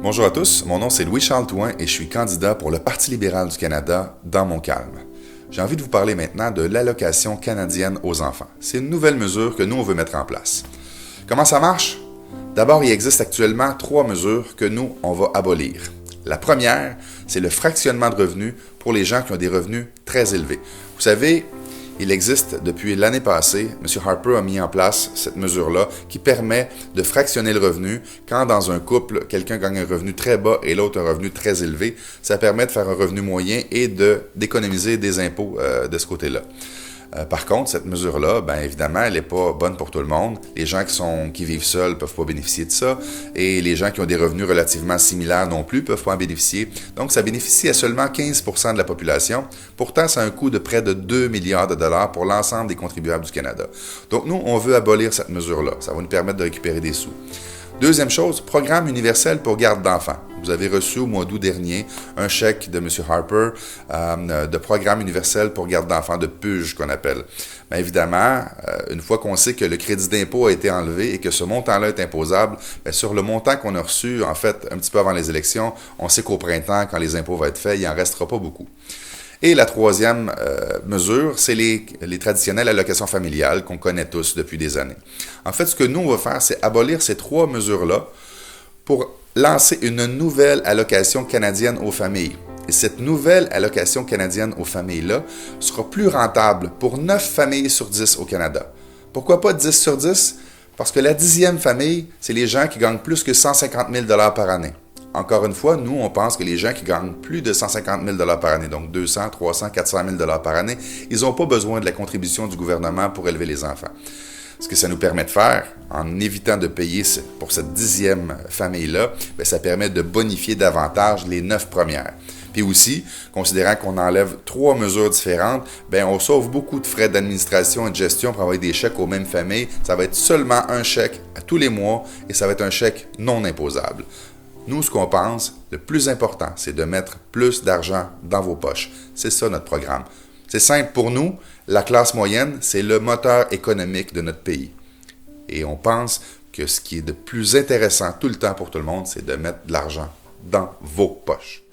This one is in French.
Bonjour à tous, mon nom c'est Louis-Charles Touin et je suis candidat pour le Parti libéral du Canada dans Montcalm. J'ai envie de vous parler maintenant de l'allocation canadienne aux enfants. C'est une nouvelle mesure que nous on veut mettre en place. Comment ça marche? D'abord, il existe actuellement 3 mesures que nous on va abolir. La première, c'est le fractionnement de revenus pour les gens qui ont des revenus très élevés. Vous savez, il existe depuis l'année passée, M. Harper a mis en place cette mesure-là qui permet de fractionner le revenu quand dans un couple, quelqu'un gagne un revenu très bas et l'autre un revenu très élevé. Ça permet de faire un revenu moyen et d'économiser des impôts de ce côté-là. Par contre, cette mesure-là, bien évidemment, elle n'est pas bonne pour tout le monde. Les gens qui vivent seuls ne peuvent pas bénéficier de ça et les gens qui ont des revenus relativement similaires non plus ne peuvent pas en bénéficier. Donc, ça bénéficie à seulement 15% de la population. Pourtant, ça a un coût de près de 2 milliards de dollars pour l'ensemble des contribuables du Canada. Donc, nous, on veut abolir cette mesure-là. Ça va nous permettre de récupérer des sous. Deuxième chose, programme universel pour garde d'enfants. Vous avez reçu au mois d'août dernier un chèque de M. Harper de programme universel pour garde d'enfants, de PUJ qu'on appelle. Bien évidemment, une fois qu'on sait que le crédit d'impôt a été enlevé et que ce montant-là est imposable, bien sur le montant qu'on a reçu, en fait, un petit peu avant les élections, on sait qu'au printemps, quand les impôts vont être faits, il n'en restera pas beaucoup. Et la troisième mesure, c'est les traditionnelles allocations familiales qu'on connaît tous depuis des années. En fait, ce que nous, on va faire, c'est abolir ces 3 mesures-là pour lancer une nouvelle allocation canadienne aux familles. Et cette nouvelle allocation canadienne aux familles-là sera plus rentable pour 9 familles sur 10 au Canada. Pourquoi pas 10 sur 10? Parce que la 10e famille, c'est les gens qui gagnent plus que 150 000 $ par année. Encore une fois, nous, on pense que les gens qui gagnent plus de 150 000 $ par année, donc 200, 300, 400 000 $ par année, ils n'ont pas besoin de la contribution du gouvernement pour élever les enfants. Ce que ça nous permet de faire, en évitant de payer pour cette 10e famille-là, bien, ça permet de bonifier davantage les 9 premières. Puis aussi, considérant qu'on enlève 3 mesures différentes, bien, on sauve beaucoup de frais d'administration et de gestion pour envoyer des chèques aux mêmes familles. Ça va être seulement un chèque à tous les mois et ça va être un chèque non imposable. Nous, ce qu'on pense, le plus important, c'est de mettre plus d'argent dans vos poches. C'est ça notre programme. C'est simple pour nous, la classe moyenne, c'est le moteur économique de notre pays. Et on pense que ce qui est de plus intéressant tout le temps pour tout le monde, c'est de mettre de l'argent dans vos poches.